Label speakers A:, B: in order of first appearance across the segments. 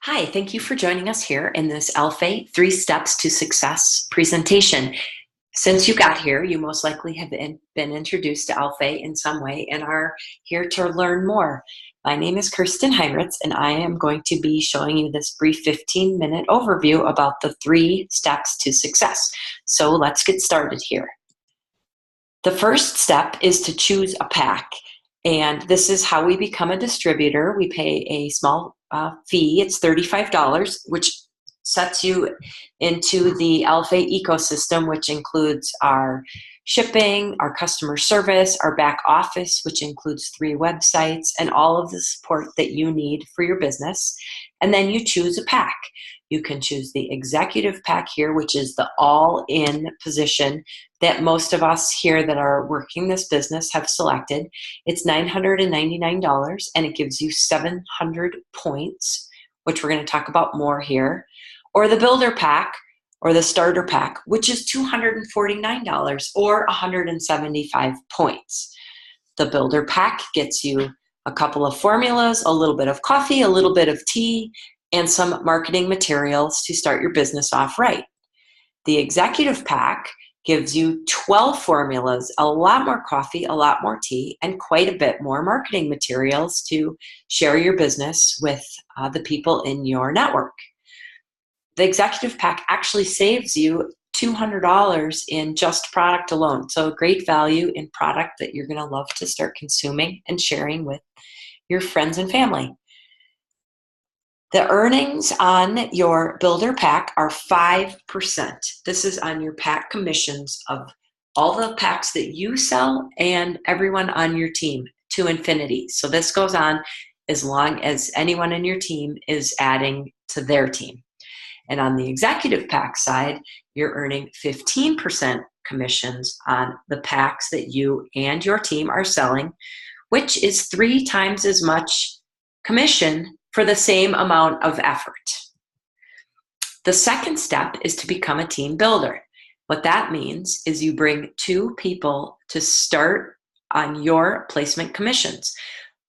A: Hi, thank you for joining us here in this Alpha 3 Steps to Success presentation. Since you got here, you most likely have been introduced to Alpha in some way and are here to learn more. My name is Kirsten Heinrichs, and I am going to be showing you this brief 15-minute overview about the 3 steps to success. So let's get started here. The first step is to choose a pack. And this is how we become a distributor. We pay a small fee. It's $35, which sets you into the Alpha ecosystem, which includes our shipping, our customer service, our back office, which includes 3 websites, and all of the support that you need for your business. And then you choose a pack. You can choose the executive pack here, which is the all-in position that most of us here that are working this business have selected. It's $999, and it gives you 700 points, which we're going to talk about more here. Or the builder pack or the starter pack, which is $249 or 175 points. The builder pack gets you a couple of formulas, a little bit of coffee, a little bit of tea, and some marketing materials to start your business off right. The executive pack gives you 12 formulas, a lot more coffee, a lot more tea, and quite a bit more marketing materials to share your business with the people in your network. The executive pack actually saves you $200 in just product alone. So a great value in product that you're going to love to start consuming and sharing with your friends and family. The earnings on your builder pack are 5%. This is on your pack commissions of all the packs that you sell and everyone on your team to infinity. So this goes on as long as anyone in your team is adding to their team. And on the executive pack side, you're earning 15% commissions on the packs that you and your team are selling, which is 3 times as much commission for the same amount of effort. The second step is to become a team builder. What that means is you bring 2 people to start on your placement commissions.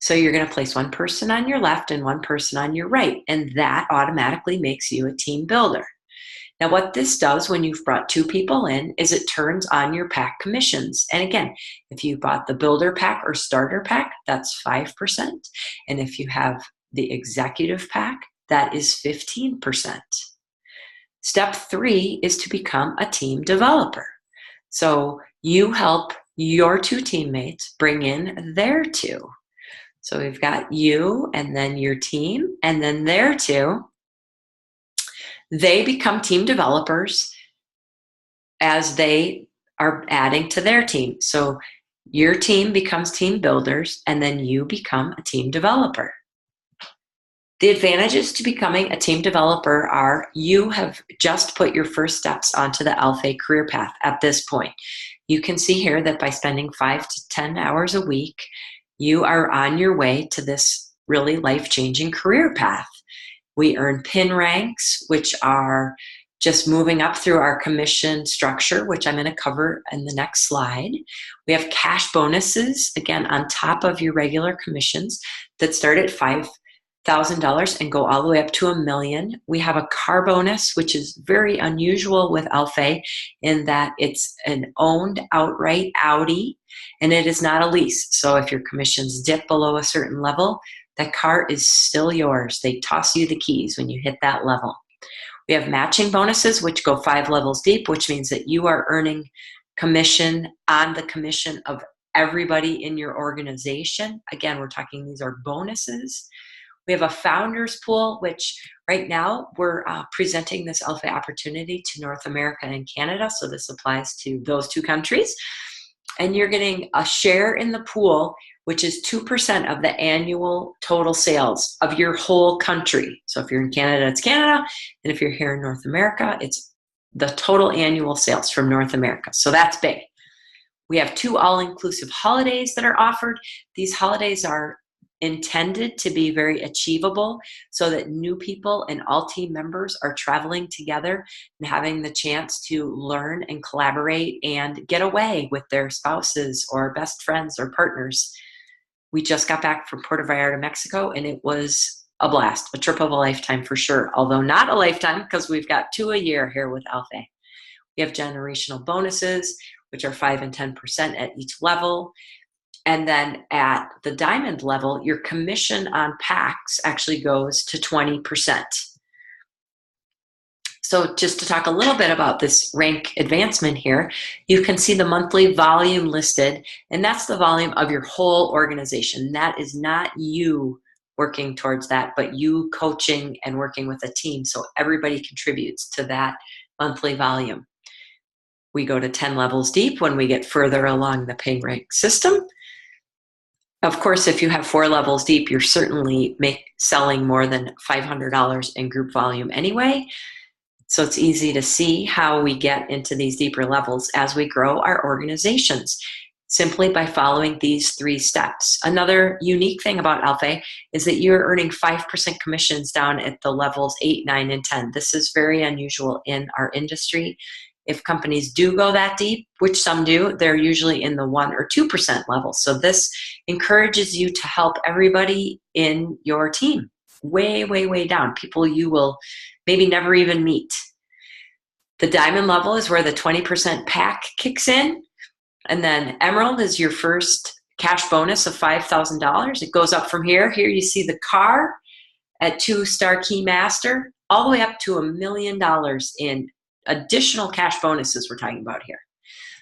A: So you're going to place 1 person on your left and 1 person on your right, and that automatically makes you a team builder. Now, what this does when you've brought 2 people in is it turns on your pack commissions. And again, if you bought the builder pack or starter pack, that's 5%. And if you have the executive pack, that is 15%. Step 3 is to become a team developer. So you help your 2 teammates bring in their 2. So we've got you and then your team and then their 2. They become team developers as they are adding to their team. So your team becomes team builders and then you become a team developer. The advantages to becoming a team developer are you have just put your first steps onto the Alpha career path at this point. You can see here that by spending 5 to 10 hours a week, you are on your way to this really life-changing career path. We earn pin ranks, which are just moving up through our commission structure, which I'm going to cover in the next slide. We have cash bonuses, again, on top of your regular commissions that start at $5,000 and go all the way up to $1 million. We have a car bonus, which is very unusual with Alpha in that it's an owned outright Audi and it is not a lease. So if your commissions dip below a certain level, that car is still yours. They toss you the keys when you hit that level. We have matching bonuses, which go 5 levels deep, which means that you are earning commission on the commission of everybody in your organization. Again, we're talking these are bonuses. We have a founders pool, which right now we're presenting this Alpha opportunity to North America and Canada. So this applies to those 2 countries. And you're getting a share in the pool, which is 2% of the annual total sales of your whole country. So if you're in Canada, it's Canada. And if you're here in North America, it's the total annual sales from North America. So that's big. We have 2 all-inclusive holidays that are offered. These holidays are intended to be very achievable so that new people and all team members are traveling together and having the chance to learn and collaborate and get away with their spouses or best friends or partners. We just got back from Puerto Vallarta, Mexico, and it was a blast, a trip of a lifetime for sure. Although not a lifetime, because we've got 2 a year here with Alpha. We have generational bonuses, which are 5 and 10% at each level. And then at the diamond level, your commission on packs actually goes to 20%. So just to talk a little bit about this rank advancement here, you can see the monthly volume listed, and that's the volume of your whole organization. That is not you working towards that, but you coaching and working with a team. So everybody contributes to that monthly volume. We go to 10 levels deep when we get further along the pay rank system. Of course, if you have 4 levels deep, you're certainly selling more than $500 in group volume anyway. So it's easy to see how we get into these deeper levels as we grow our organizations, simply by following these 3 steps. Another unique thing about Alpha is that you're earning 5% commissions down at the levels 8, 9, and 10. This is very unusual in our industry. If companies do go that deep, which some do, they're usually in the 1 or 2% level. So this encourages you to help everybody in your team way, way, way down, people you will maybe never even meet. The diamond level is where the 20% pack kicks in. And then emerald is your first cash bonus of $5,000. It goes up from here. Here you see the car at 2-star key master, all the way up to $1 million in additional cash bonuses we're talking about here.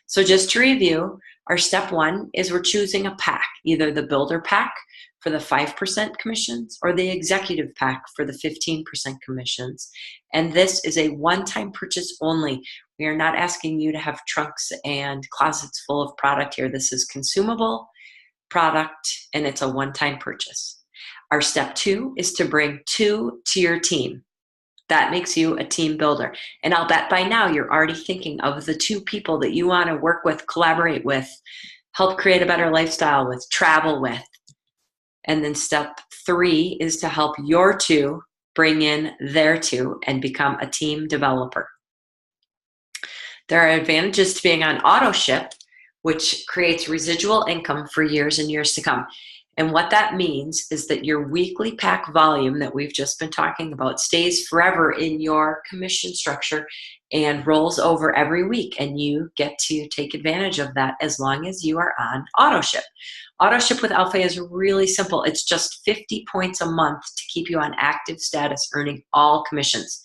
A: So just to review, our step 1 is we're choosing a pack, either the builder pack for the 5% commissions or the executive pack for the 15% commissions. And this is a one-time purchase only. We are not asking you to have trunks and closets full of product here. This is consumable product, and it's a one-time purchase. Our step 2 is to bring 2 to your team. That makes you a team builder. And I'll bet by now you're already thinking of the 2 people that you want to work with, collaborate with, help create a better lifestyle with, travel with. And then step 3 is to help your 2 bring in their 2 and become a team developer. There are advantages to being on auto ship, which creates residual income for years and years to come. And what that means is that your weekly pack volume that we've just been talking about stays forever in your commission structure and rolls over every week. And you get to take advantage of that as long as you are on auto ship. Auto ship with Alpha is really simple. It's just 50 points a month to keep you on active status, earning all commissions.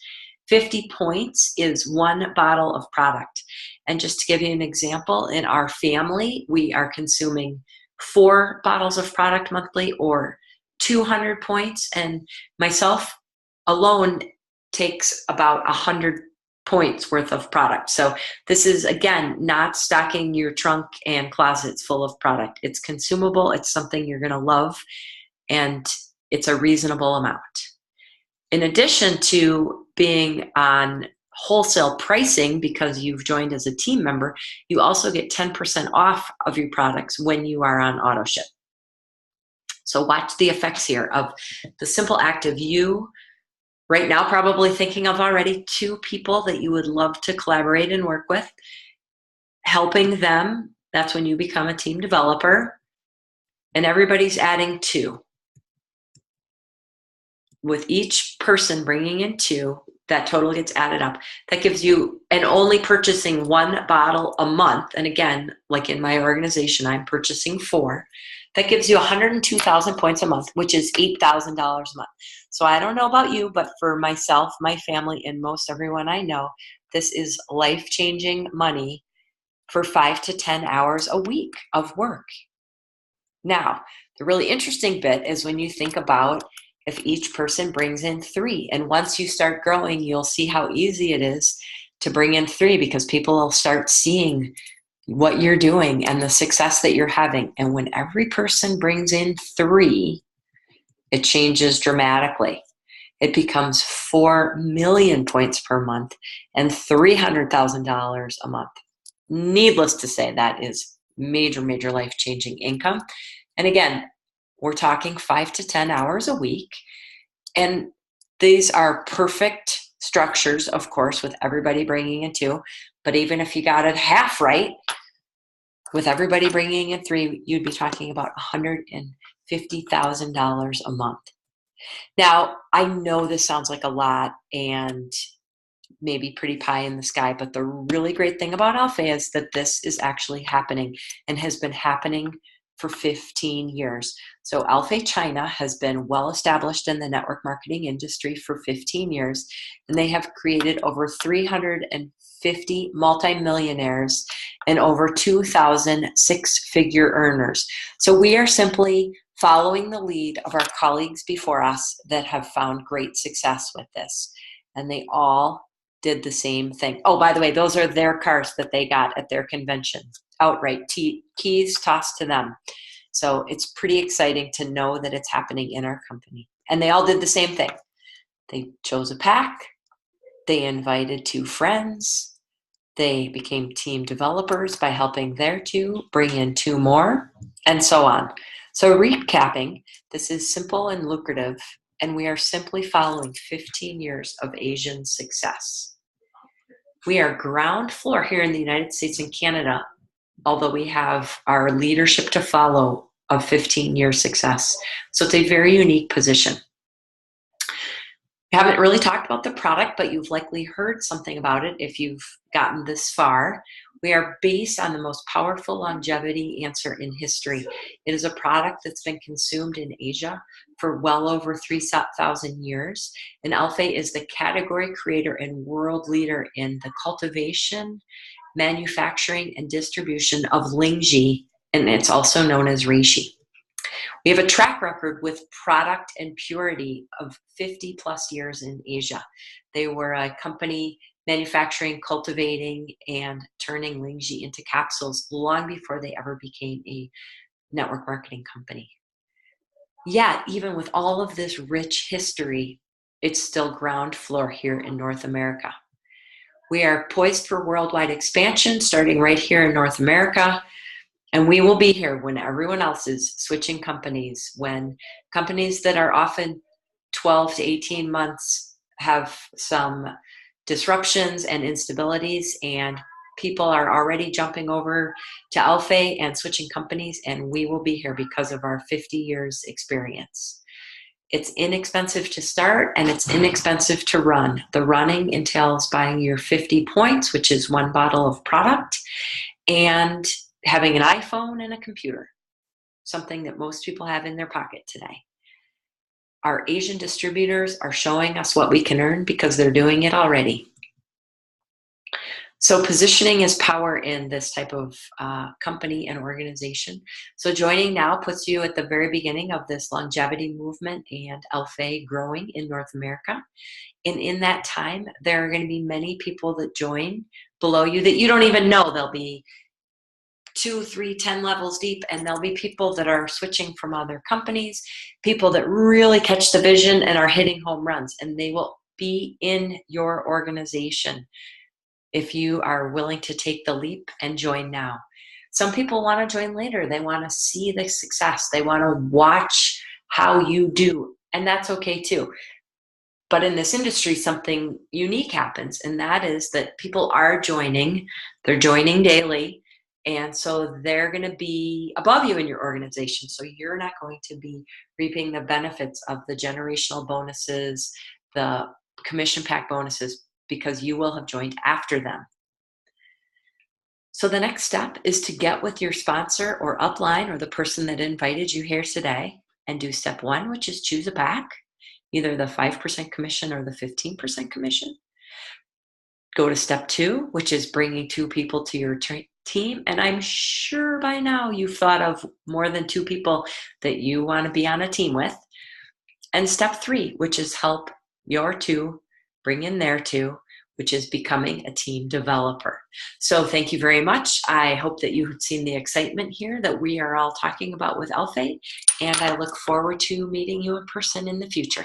A: 50 points is 1 bottle of product. And just to give you an example, in our family, we are consuming 4 bottles of product monthly, or 200 points, and myself alone takes about 100 points worth of product. So this is, again, not stocking your trunk and closets full of product. It's consumable, it's something you're going to love, and it's a reasonable amount. In addition to being on wholesale pricing because you've joined as a team member, you also get 10% off of your products when you are on auto ship. So watch the effects here of the simple act of you right now probably thinking of already 2 people that you would love to collaborate and work with, helping them. That's when you become a team developer, and everybody's adding 2. With each person bringing in 2, that total gets added up. That gives you, and only purchasing 1 bottle a month, and again, like in my organization, I'm purchasing 4. That gives you 102,000 points a month, which is $8,000 a month. So I don't know about you, but for myself, my family, and most everyone I know, this is life-changing money for 5 to 10 hours a week of work. Now, the really interesting bit is when you think about if each person brings in 3. And once you start growing, you'll see how easy it is to bring in 3, because people will start seeing what you're doing and the success that you're having. And when every person brings in 3, it changes dramatically. It becomes 4 million points per month and $300,000 a month. Needless to say, that is major, major life-changing income. And again, we're talking 5 to 10 hours a week. And these are perfect structures, of course, with everybody bringing in 2. But even if you got it half right, with everybody bringing in 3, you'd be talking about $150,000 a month. Now, I know this sounds like a lot and maybe pretty pie in the sky, but the really great thing about Alpha is that this is actually happening and has been happening for 15 years. So Alpha China has been well established in the network marketing industry for 15 years, and they have created over 350 multimillionaires and over 2,000 six-figure earners. So we are simply following the lead of our colleagues before us that have found great success with this. And they all did the same thing. Oh, by the way, those are their cars that they got at their convention. Outright keys tossed to them. So it's pretty exciting to know that it's happening in our company. And they all did the same thing. They chose a pack. They invited two friends. They became team developers by helping their two bring in two more, and so on. So recapping, this is simple and lucrative, and we are simply following 15 years of Asian success. We are ground floor here in the United States and Canada, although we have our leadership to follow of 15-year success. So it's a very unique position. We haven't really talked about the product, but you've likely heard something about it if you've gotten this far. We are based on the most powerful longevity answer in history. It is a product that's been consumed in Asia for well over 3,000 years. And Alpha is the category creator and world leader in the cultivation, manufacturing, and distribution of Lingji, and it's also known as reishi. We have a track record with product and purity of 50 plus years in Asia. They were a company manufacturing, cultivating, and turning Lingji into capsules long before they ever became a network marketing company. Yet, even with all of this rich history, it's still ground floor here in North America. We are poised for worldwide expansion, starting right here in North America. And we will be here when everyone else is switching companies, when companies that are often 12 to 18 months have some disruptions and instabilities, and people are already jumping over to Alpha and switching companies, and we will be here because of our 50 years experience. It's inexpensive to start and it's inexpensive to run. The running entails buying your 50 points, which is one bottle of product, and having an iPhone and a computer, something that most people have in their pocket today. Our Asian distributors are showing us what we can earn because they're doing it already. So positioning is power in this type of company and organization. So joining now puts you at the very beginning of this longevity movement and Alpha growing in North America. And in that time, there are going to be many people that join below you that you don't even know. They'll be 2, 3, 10 levels deep, and there'll be people that are switching from other companies, people that really catch the vision and are hitting home runs, and they will be in your organization if you are willing to take the leap and join now. Some people want to join later. They want to see the success. They want to watch how you do, and that's okay too. But in this industry, something unique happens, and that is that people are joining. They're joining daily. And so they're going to be above you in your organization. So you're not going to be reaping the benefits of the generational bonuses, the commission pack bonuses, because you will have joined after them. So the next step is to get with your sponsor or upline or the person that invited you here today and do step 1, which is choose a pack, either the 5% commission or the 15% commission. Go to step 2, which is bringing 2 people to your team. And I'm sure by now you've thought of more than 2 people that you want to be on a team with. And step 3, which is help your 2 bring in their 2, which is becoming a team developer. So thank you very much. I hope that you've seen the excitement here that we are all talking about with Alpha, and I look forward to meeting you in person in the future.